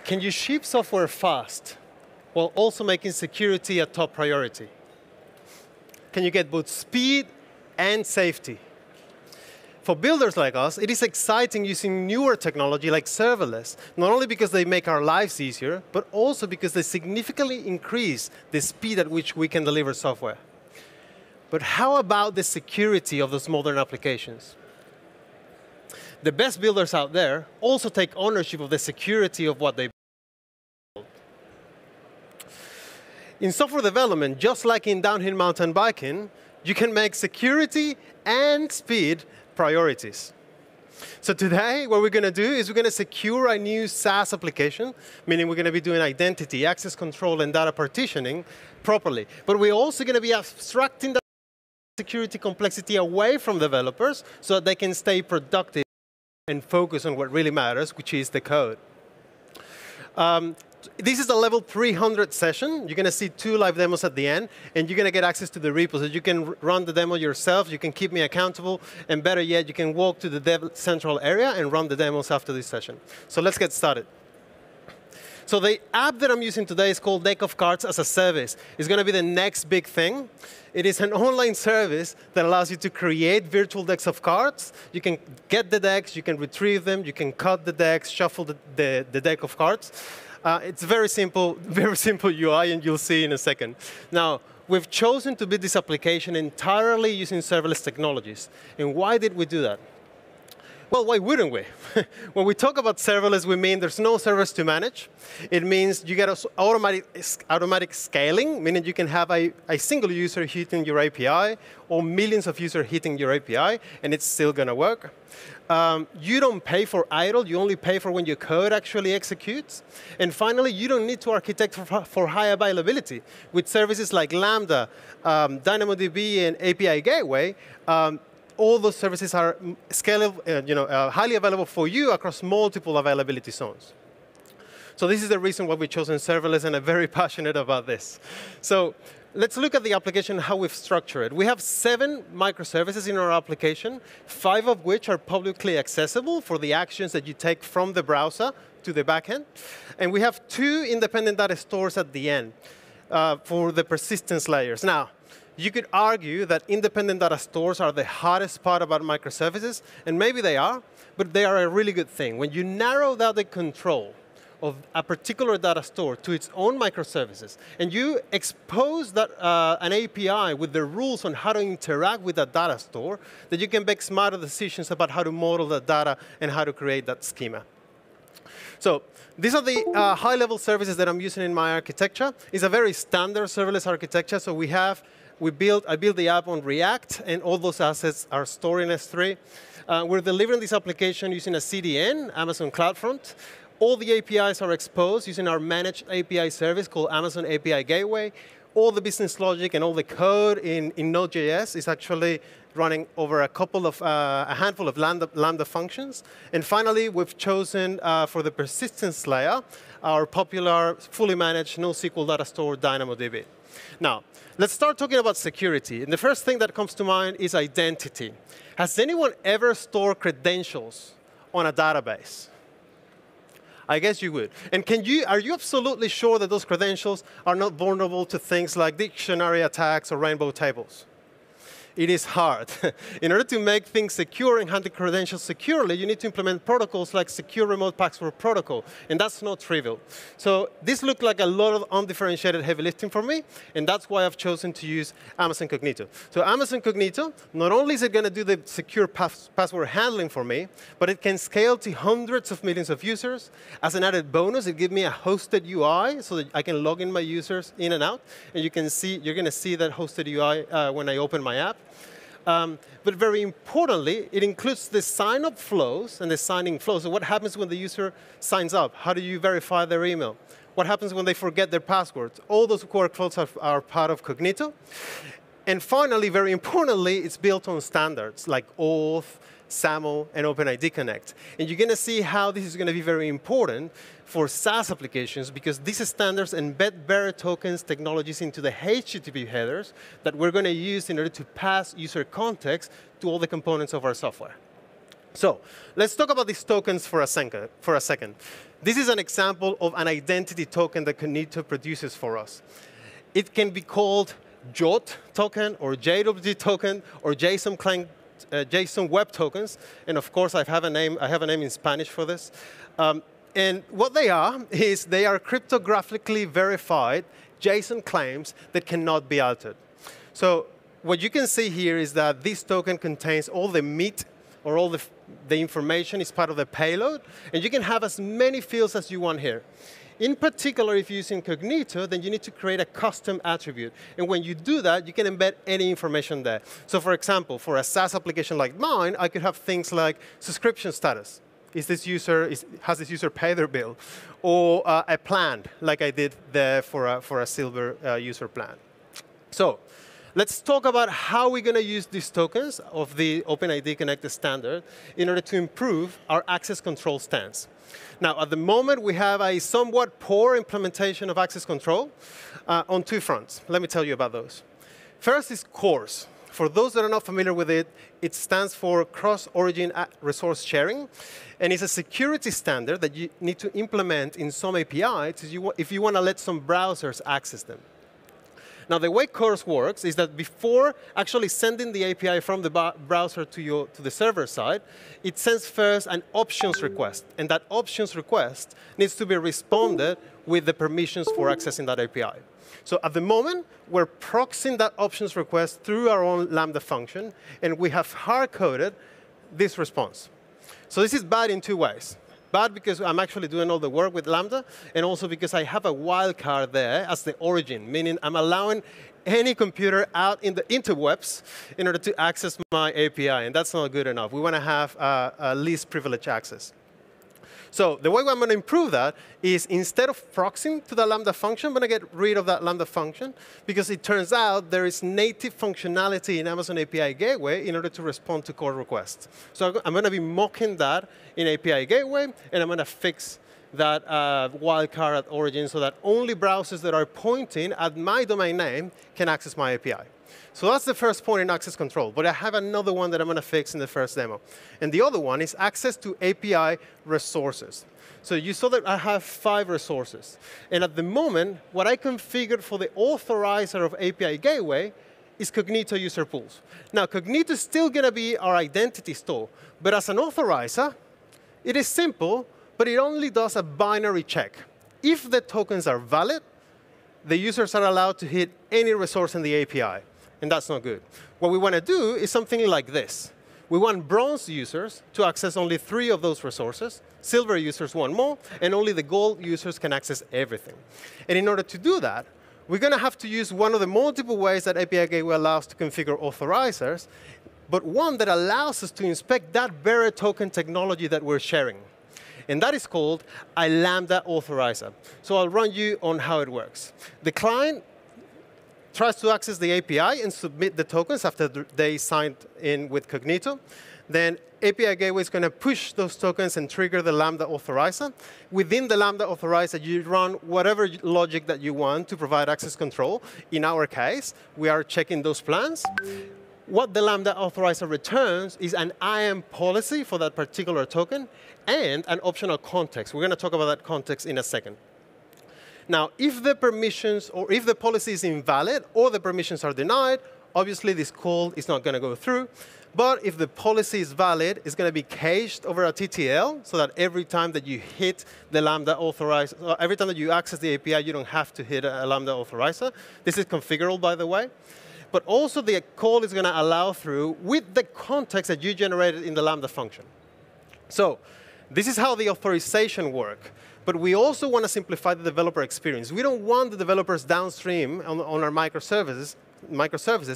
Can you ship software fast while also making security a top priority? Can you get both speed and safety? For builders like us, it is exciting using newer technology like serverless, not only because they make our lives easier, but also because they significantly increase the speed at which we can deliver software. But how about the security of those modern applications? The best builders out there also take ownership of the security of what they build. In software development, just like in downhill mountain biking, you can make security and speed priorities. So today, what we're going to do is we're going to secure a new SaaS application, meaning we're going to be doing identity, access control, and data partitioning properly. But we're also going to be abstracting the security complexity away from developers so that they can stay productive and focus on what really matters, which is the code. This is a level 300 session. You're going to see 2 live demos at the end, and you're going to get access to the repos. So you can run the demo yourself, you can keep me accountable, and better yet, you can walk to the Dev Central area and run the demos after this session. So let's get started. So the app that I'm using today is called Deck of Cards as a Service. It's going to be the next big thing. It is an online service that allows you to create virtual decks of cards. You can get the decks, you can retrieve them, you can cut the decks, shuffle the deck of cards. It's very simple UI, and you'll see in a second. Now, we've chosen to build this application entirely using serverless technologies. And why did we do that? Well, why wouldn't we? When we talk about serverless, we mean there's no servers to manage. It means you get automatic scaling, meaning you can have a single user hitting your API or millions of users hitting your API, and it's still going to work. You don't pay for idle. You only pay for when your code actually executes. And finally, you don't need to architect for high availability. With services like Lambda, DynamoDB, and API Gateway, all those services are scalable, highly available for you across multiple availability zones. So this is the reason why we've chosen serverless, and I'm very passionate about this. So let's look at the application, how we've structured it. We have 7 microservices in our application, 5 of which are publicly accessible for the actions that you take from the browser to the backend. And we have 2 independent data stores at the end for the persistence layers. Now, you could argue that independent data stores are the hardest part about microservices, and maybe they are, but they are a really good thing. When you narrow down the control of a particular data store to its own microservices, and you expose that, an API with the rules on how to interact with that data store, that you can make smarter decisions about how to model that data and how to create that schema. So these are the high-level services that I'm using in my architecture. It's a very standard serverless architecture. So I built the app on React, and all those assets are stored in S3. We're delivering this application using a CDN, Amazon CloudFront. All the APIs are exposed using our managed API service called Amazon API Gateway. All the business logic and all the code in Node.js is actually running over a handful of Lambda functions. And finally, we've chosen for the persistence layer our popular fully managed NoSQL data store, DynamoDB. Now, let's start talking about security. And the first thing that comes to mind is identity. Has anyone ever stored credentials on a database? I guess you would. And are you absolutely sure that those credentials are not vulnerable to things like dictionary attacks or rainbow tables? It is hard. In order to make things secure and handle credentials securely, you need to implement protocols like Secure Remote Password Protocol, and that's not trivial. So this looked like a lot of undifferentiated heavy lifting for me, and that's why I've chosen to use Amazon Cognito. So Amazon Cognito, not only is it going to do the secure password handling for me, but it can scale to hundreds of millions of users. As an added bonus, it gives me a hosted UI so that I can log in my users in and out, and you're going to see that hosted UI when I open my app. But very importantly, it includes the sign-up flows and the signing flows. So what happens when the user signs up? How do you verify their email? What happens when they forget their password? All those workflows are part of Cognito. And finally, very importantly, it's built on standards like Auth, SAML, and OpenID Connect. And you're going to see how this is going to be very important for SaaS applications, because these standards embed bearer tokens technologies into the HTTP headers that we're going to use in order to pass user context to all the components of our software. So let's talk about these tokens for a second. This is an example of an identity token that Cognito produces for us. It can be called JWT token or JWT token or JSON client, JSON web tokens. And of course, I have a name in Spanish for this. And what they are is they are cryptographically verified JSON claims that cannot be altered. So what you can see here is that this token contains all the meat or all the information is part of the payload. And you can have as many fields as you want here. In particular, if you're using Cognito, then you need to create a custom attribute. And when you do that, you can embed any information there. So for example, for a SaaS application like mine, I could have things like subscription status. Has this user paid their bill? Or a plan, like I did there for a silver user plan. So let's talk about how we're going to use these tokens of the OpenID Connected standard in order to improve our access control stance. Now, at the moment, we have a somewhat poor implementation of access control on two fronts. Let me tell you about those. First is CORS. For those that are not familiar with it, it stands for Cross-Origin Resource Sharing. And it's a security standard that you need to implement in some APIs if you want to let some browsers access them. Now, the way CORS works is that before actually sending the API from the browser to the server side, it sends first an options request. And that options request needs to be responded with the permissions for accessing that API. So at the moment, we're proxying that options request through our own Lambda function, and we have hard-coded this response. So this is bad in two ways. Bad because I'm actually doing all the work with Lambda, and also because I have a wildcard there as the origin, meaning I'm allowing any computer out in the interwebs in order to access my API, and that's not good enough. We want to have least privilege access. So the way I'm going to improve that is instead of proxying to the Lambda function, I'm going to get rid of that Lambda function, because it turns out there is native functionality in Amazon API Gateway in order to respond to core requests. So I'm going to be mocking that in API Gateway, and I'm going to fix that wildcard at origin so that only browsers that are pointing at my domain name can access my API. So that's the first point in access control. But I have another one that I'm going to fix in the first demo. And the other one is access to API resources. So you saw that I have 5 resources. And at the moment, what I configured for the authorizer of API Gateway is Cognito user pools. Now, Cognito is still going to be our identity store. But as an authorizer, it is simple, but it only does a binary check. If the tokens are valid, the users are allowed to hit any resource in the API. And that's not good. What we want to do is something like this. We want bronze users to access only 3 of those resources. Silver users want more. And only the gold users can access everything. And in order to do that, we're going to have to use one of the multiple ways that API Gateway allows to configure authorizers, but one that allows us to inspect that bearer token technology that we're sharing. And that is called a Lambda authorizer. So I'll run you on how it works. The client tries to access the API and submit the tokens after they signed in with Cognito. Then API Gateway is going to push those tokens and trigger the Lambda authorizer. Within the Lambda authorizer, you run whatever logic that you want to provide access control. In our case, we are checking those plans. What the Lambda authorizer returns is an IAM policy for that particular token and an optional context. We're going to talk about that context in a second. Now, if the permissions or if the policy is invalid or the permissions are denied, obviously this call is not going to go through. But if the policy is valid, it's going to be cached over a TTL so that every time that you hit the Lambda authorizer, every time that you access the API, you don't have to hit a Lambda authorizer. This is configurable, by the way. But also the call is going to allow through with the context that you generated in the Lambda function. So this is how the authorization works. But we also want to simplify the developer experience. We don't want the developers downstream on our microservices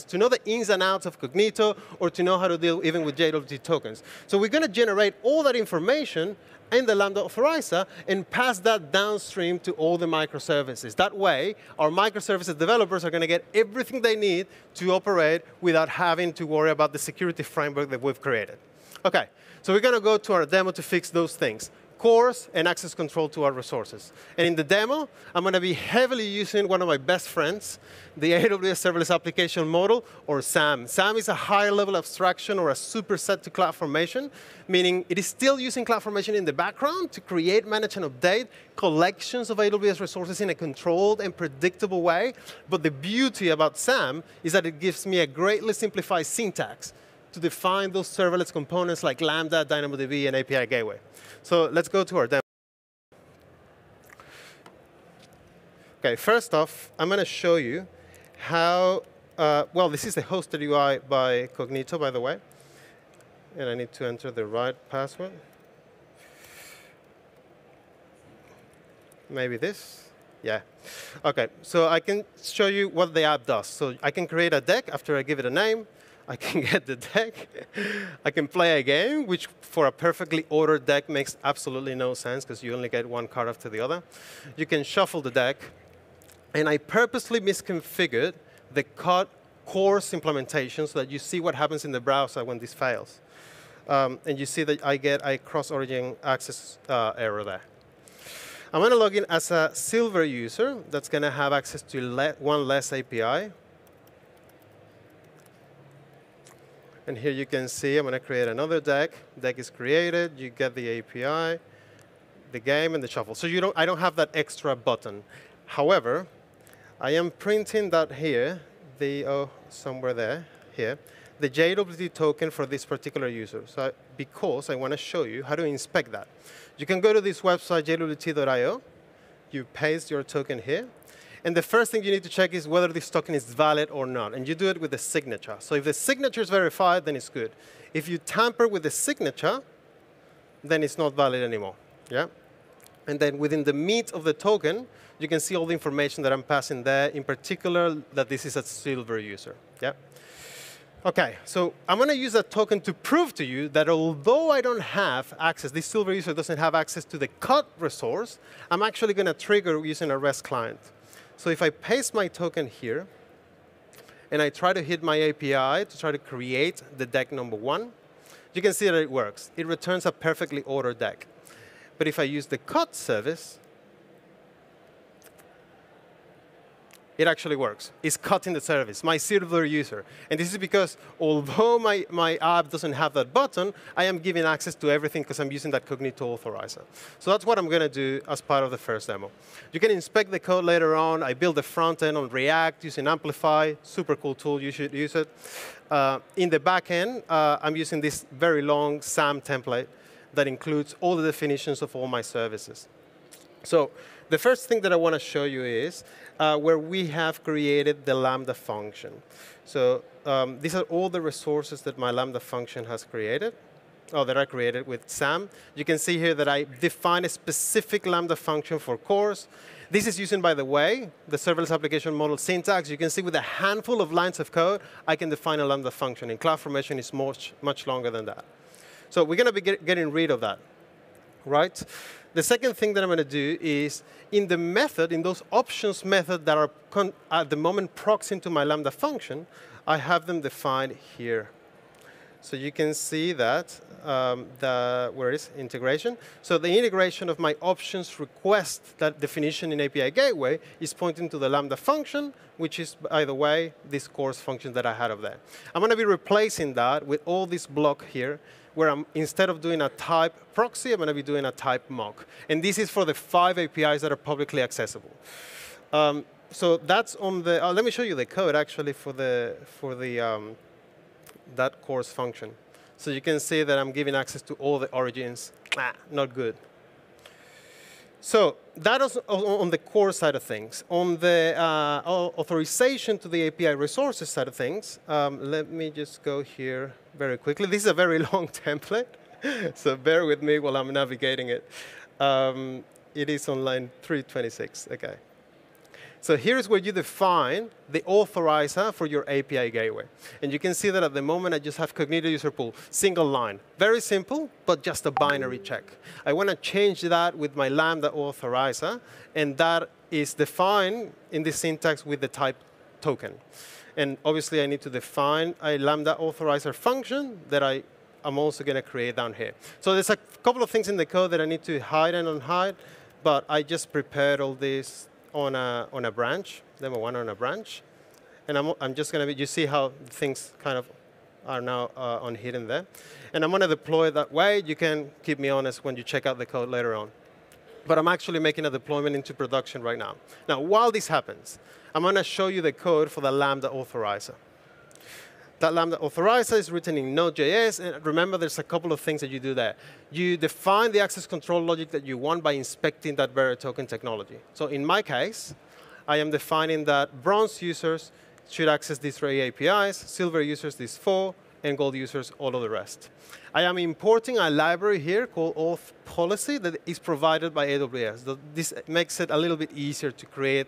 to know the ins and outs of Cognito or to know how to deal even with JWT tokens. So we're going to generate all that information in the Lambda authorizer and pass that downstream to all the microservices. That way, our microservices developers are going to get everything they need to operate without having to worry about the security framework that we've created. OK, so we're going to go to our demo to fix those things. cores, and access control to our resources. And in the demo, I'm going to be heavily using one of my best friends, the AWS Serverless Application Model, or SAM. SAM is a higher level abstraction or a superset to CloudFormation, meaning it is still using CloudFormation in the background to create, manage, and update collections of AWS resources in a controlled and predictable way. But the beauty about SAM is that it gives me a greatly simplified syntax to define those serverless components like Lambda, DynamoDB, and API Gateway. So let's go to our demo. OK, first off, I'm going to show you how, well, this is the hosted UI by Cognito, by the way. And I need to enter the right password. Maybe this. Yeah. OK, so I can show you what the app does. So I can create a deck after I give it a name. I can get the deck. I can play a game, which for a perfectly ordered deck makes absolutely no sense because you only get one card after the other. You can shuffle the deck. And I purposely misconfigured the course implementation so that you see what happens in the browser when this fails. And you see that I get a cross-origin access error there. I'm going to log in as a silver user that's going to have access to one less API. And here you can see I'm going to create another deck. Deck is created. You get the API, the game, and the shuffle. So I don't have that extra button. However, I am printing that here, somewhere there, here, the JWT token for this particular user. So because I want to show you how to inspect that. You can go to this website, jwt.io. You paste your token here. And the first thing you need to check is whether this token is valid or not. And you do it with the signature. So if the signature is verified, then it's good. If you tamper with the signature, then it's not valid anymore. Yeah? And then within the meat of the token, you can see all the information that I'm passing there, in particular that this is a silver user. Yeah? OK, so I'm going to use that token to prove to you that although I don't have access, this silver user doesn't have access to the cut resource, I'm actually going to trigger using a REST client. So if I paste my token here, and I try to hit my API to try to create the deck number 1, you can see that it works. It returns a perfectly ordered deck. But if I use the cut service, it actually works. It's cutting the service, my silver user. And this is because although my app doesn't have that button, I am giving access to everything because I'm using that Cognito authorizer. So that's what I'm going to do as part of the first demo. You can inspect the code later on. I built the front end on React using Amplify. Super cool tool. You should use it. In the back end, I'm using this very long SAM template that includes all the definitions of all my services. So the first thing that I want to show you is where we have created the Lambda function. So these are all the resources that my Lambda function has created, or that I created with SAM. You can see here that I define a specific Lambda function for cores. This is using, by the way, the serverless application model syntax. You can see with a handful of lines of code, I can define a Lambda function. And CloudFormation is much longer than that. So we're going to be getting rid of that. Right? The second thing that I'm going to do is in the method, in those options method that are at the moment proxying to my Lambda function, I have them defined here. So you can see that, where is integration? So the integration of my options request, that definition in API Gateway, is pointing to the Lambda function, which is, by the way, this course function that I had up there. I'm going to be replacing that with all this block here, where instead of doing a type proxy, I'm going to be doing a type mock. And this is for the 5 APIs that are publicly accessible. So that's on the, let me show you the code, actually, for that course function. So you can see that I'm giving access to all the origins. Not good. So that is on the core side of things. On the authorization to the API resources side of things, let me just go here very quickly. This is a very long template, so bear with me while I'm navigating it. It is on line 326. OK. So here's where you define the authorizer for your API gateway. And you can see that at the moment, I just have Cognito user pool, single line. Very simple, but just a binary check. I want to change that with my Lambda authorizer. And that is defined in the syntax with the type token. And obviously, I need to define a Lambda authorizer function that I I'm also going to create down here. So there's a couple of things in the code that I need to hide and unhide, but I just prepared all this on a branch, demo one on a branch. And I'm just going to, you see how things kind of are now unhidden there. And I'm going to deploy it that way. You can keep me honest when you check out the code later on. But I'm actually making a deployment into production right now. Now, while this happens, I'm going to show you the code for the Lambda authorizer. That Lambda authorizer is written in Node.js. And remember, there's a couple of things that you do there. You define the access control logic that you want by inspecting that bearer token technology. So in my case, I am defining that bronze users should access these 3 APIs, silver users these 4, and gold users all of the rest. I am importing a library here called auth policy that is provided by AWS. This makes it a little bit easier to create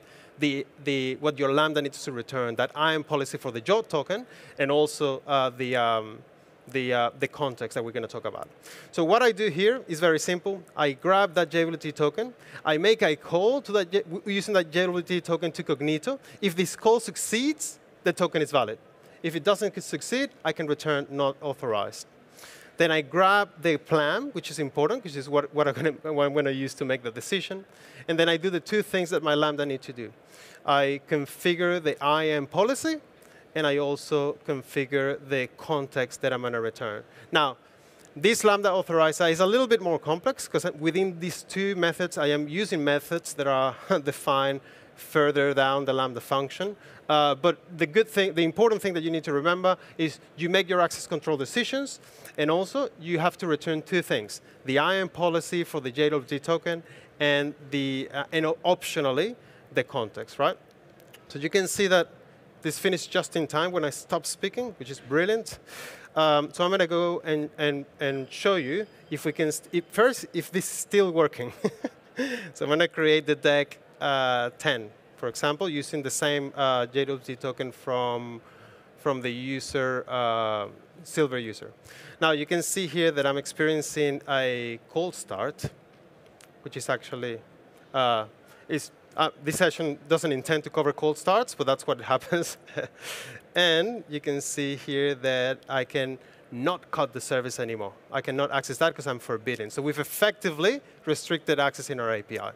what your Lambda needs to return, that IAM policy for the JWT token, and also the context that we're going to talk about. So what I do here is very simple. I grab that JWT token. I make a call to that using that JWT token to Cognito. If this call succeeds, the token is valid. If it doesn't succeed, I can return not authorized. Then I grab the plan, which is important, which is what I'm going to use to make the decision. And then I do the 2 things that my Lambda needs to do. I configure the IAM policy, and I also configure the context that I'm going to return. Now, this Lambda authorizer is a little bit more complex, because within these 2 methods, I am using methods that are defined further down the Lambda function. But the important thing that you need to remember is you make your access control decisions, and also you have to return 2 things: the IAM policy for the JWT token, and optionally the context, right? So you can see that this finished just in time when I stopped speaking, which is brilliant. So I'm going to go and show you if we can first if this is still working. So I'm going to create the deck 10, for example, using the same JWT token from the user, silver user. Now you can see here that I'm experiencing a cold start, which is actually this session doesn't intend to cover cold starts, but that's what happens. And you can see here that I can not cut the service anymore. I cannot access that because I'm forbidden. So we've effectively restricted access in our API,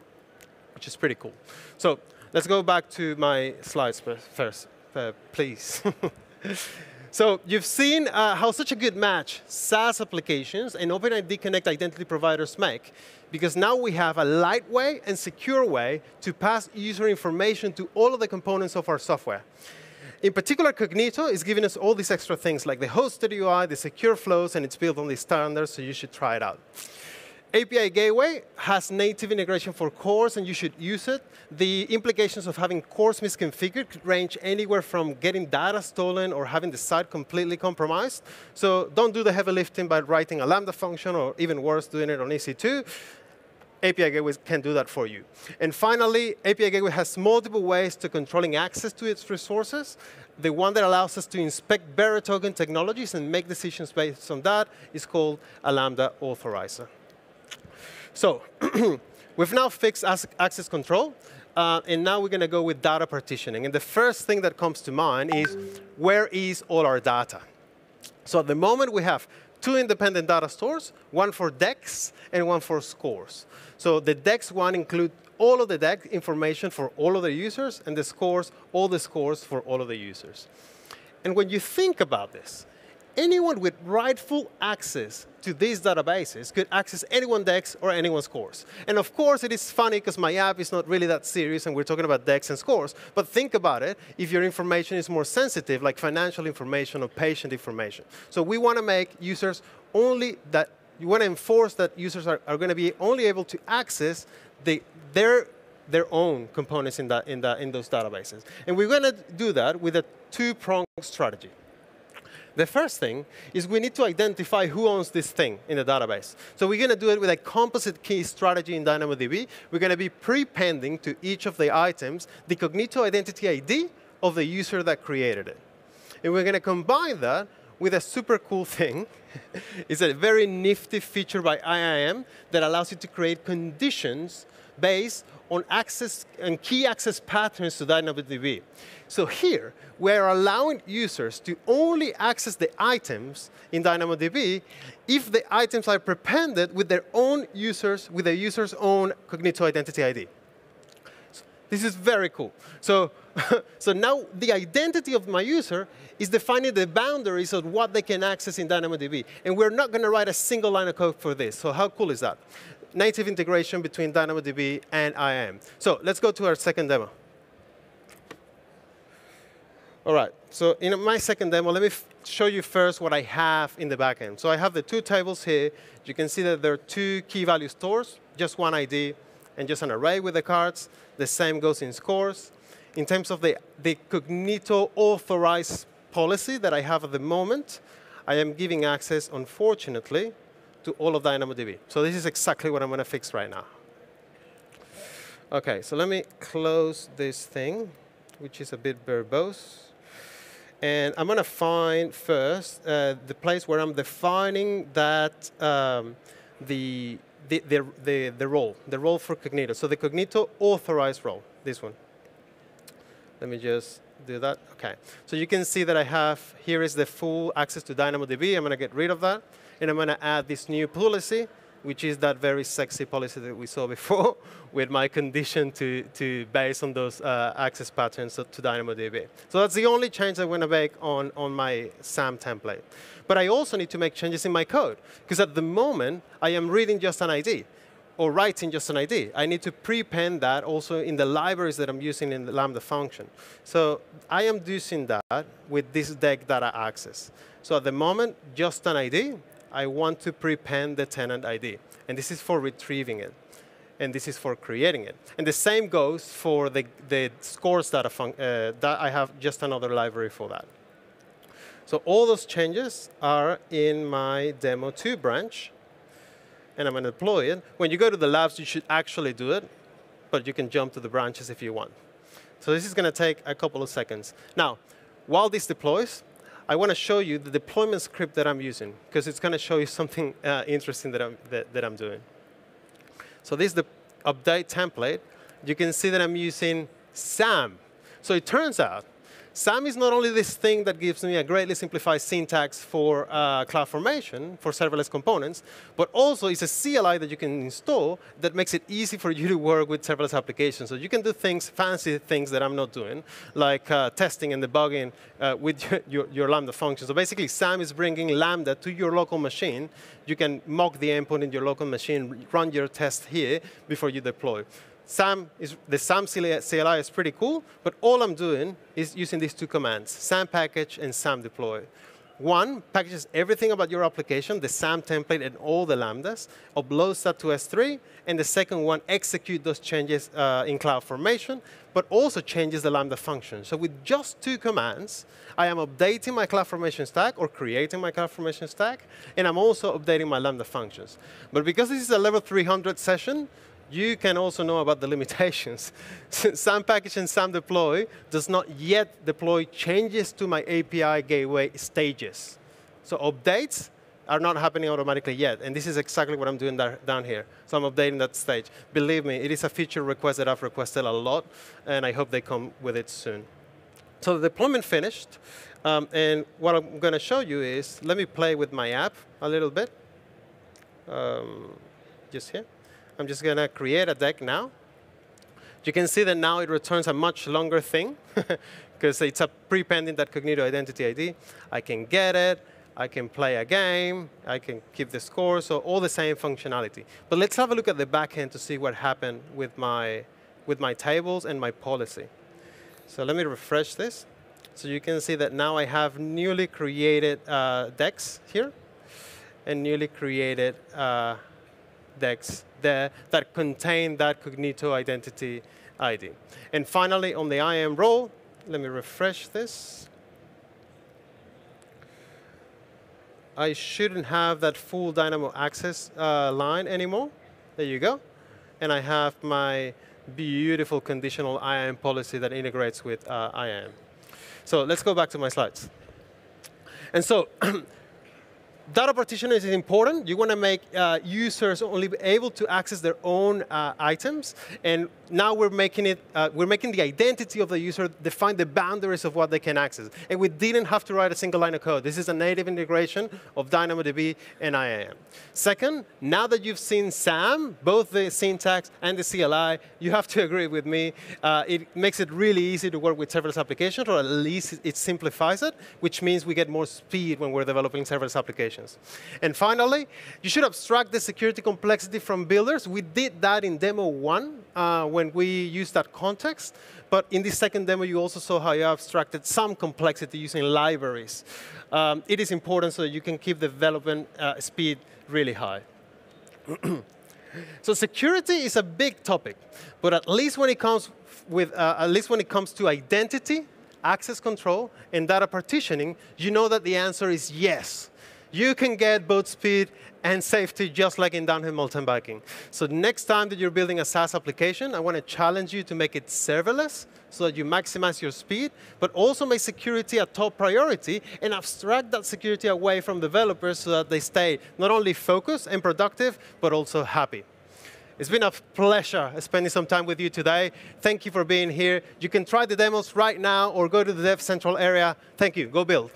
which is pretty cool. So let's go back to my slides first, please. So you've seen how such a good match SaaS applications and OpenID Connect identity providers make, because now we have a lightweight and secure way to pass user information to all of the components of our software. In particular, Cognito is giving us all these extra things, like the hosted UI, the secure flows, and it's built on these standards, so you should try it out. API Gateway has native integration for cores, and you should use it. The implications of having cores misconfigured could range anywhere from getting data stolen or having the site completely compromised. So don't do the heavy lifting by writing a Lambda function, or even worse, doing it on EC2. API Gateway can do that for you. And finally, API Gateway has multiple ways to controlling access to its resources. The one that allows us to inspect bearer token technologies and make decisions based on that is called a Lambda authorizer. So we've now fixed access control, and now we're going to go with data partitioning. And the first thing that comes to mind is, where is all our data? So at the moment, we have 2 independent data stores, one for DEX and one for scores. So the DEX one includes all of the DEX information for all of the users, and the scores, all the scores for all of the users. And when you think about this, anyone with rightful access to these databases could access anyone's DEX or anyone's scores. And of course, it is funny because my app is not really that serious, and we're talking about DEX and scores. But think about it, if your information is more sensitive, like financial information or patient information. So we want to make users only that, you want to enforce that users are going to be only able to access their own components in those databases. And we're going to do that with a 2-pronged strategy. The first thing is we need to identify who owns this thing in the database. So we're going to do it with a composite key strategy in DynamoDB. We're going to be prepending to each of the items the Cognito identity ID of the user that created it. And we're going to combine that with a super cool thing. It's a very nifty feature by IAM that allows you to create conditions based on access and key access patterns to DynamoDB. So here, we're allowing users to only access the items in DynamoDB if the items are prepended with their own users, with the user's own Cognito identity ID. This is very cool. So, so now the identity of my user is defining the boundaries of what they can access in DynamoDB. And we're not going to write a single line of code for this. So how cool is that? Native integration between DynamoDB and IAM. So let's go to our second demo. All right. So in my second demo, let me show you first what I have in the backend. So I have the two tables here. You can see that there are two key value stores, just one ID, and just an array with the cards. The same goes in scores. In terms of the Cognito authorized policy that I have at the moment, I am giving access, unfortunately, to all of DynamoDB. So this is exactly what I'm going to fix right now. OK, so let me close this thing, which is a bit verbose. And I'm going to find first the place where I'm defining that the role for Cognito. So the Cognito authorized role, this one. Let me just do that. OK. So you can see that I have, here is the full access to DynamoDB. I'm going to get rid of that. And I'm going to add this new policy, which is that very sexy policy that we saw before with my condition to base on those access patterns to DynamoDB. So that's the only change I'm going to make on my SAM template. But I also need to make changes in my code, because at the moment, I am reading just an ID or writing just an ID. I need to prepend that also in the libraries that I'm using in the Lambda function. So I am using that with this deck data access. So at the moment, just an ID. I want to prepend the tenant ID. And this is for retrieving it. And this is for creating it. And the same goes for the scores data that I have just another library for that. So all those changes are in my demo 2 branch. And I'm going to deploy it. When you go to the labs, you should actually do it. But you can jump to the branches if you want. So this is going to take a couple of seconds. Now, while this deploys, I want to show you the deployment script that I'm using, because it's going to show you something interesting that I'm doing. So this is the update template. You can see that I'm using SAM. So it turns out SAM is not only this thing that gives me a greatly simplified syntax for CloudFormation, for serverless components, but also it's a CLI that you can install that makes it easy for you to work with serverless applications. So you can do things, fancy things that I'm not doing, like testing and debugging with your Lambda function. So basically, SAM is bringing Lambda to your local machine. You can mock the endpoint in your local machine, run your test here before you deploy. The SAM CLI is pretty cool, but all I'm doing is using these two commands, SAM package and SAM deploy. One packages everything about your application, the SAM template and all the Lambdas, uploads that to S3, and the second one executes those changes in CloudFormation, but also changes the Lambda function. So with just two commands, I am updating my CloudFormation stack or creating my CloudFormation stack, and I'm also updating my Lambda functions. But because this is a level 300 session, you can also know about the limitations. SAM package and SAM deploy does not yet deploy changes to my API gateway stages. So updates are not happening automatically yet. And this is exactly what I'm doing down here. So I'm updating that stage. Believe me, it is a feature request that I've requested a lot, and I hope they come with it soon. So the deployment finished. And what I'm going to show you is, let me play with my app a little bit. Just here. I'm just going to create a deck now. You can see that now it returns a much longer thing, because it's a prepending that Cognito identity ID. I can get it. I can play a game. I can keep the score. So all the same functionality. But let's have a look at the backend to see what happened with my tables and my policy. So let me refresh this. So you can see that now I have newly created decks here and newly created decks there that contain that Cognito identity ID. And finally, on the IAM role, let me refresh this. I shouldn't have that full Dynamo access line anymore. There you go. And I have my beautiful conditional IAM policy that integrates with IAM. So let's go back to my slides. And so data partitioning is important. You want to make users only be able to access their own items, and now we're making the identity of the user define the boundaries of what they can access. And we didn't have to write a single line of code. This is a native integration of DynamoDB and IAM. Second, now that you've seen SAM, both the syntax and the CLI, you have to agree with me. It makes it really easy to work with serverless applications, or at least it simplifies it, which means we get more speed when we're developing serverless applications. And finally, you should abstract the security complexity from builders. We did that in demo 1 when we used that context. But in this second demo, you also saw how you abstracted some complexity using libraries. It is important so that you can keep development speed really high. So security is a big topic, but at least when it comes to identity, access control, and data partitioning, you know that the answer is yes. You can get both speed and safety just like in downhill mountain biking. So next time that you're building a SaaS application, I want to challenge you to make it serverless so that you maximize your speed, but also make security a top priority and abstract that security away from developers so that they stay not only focused and productive, but also happy. It's been a pleasure spending some time with you today. Thank you for being here. You can try the demos right now or go to the Dev Central area. Thank you. Go build.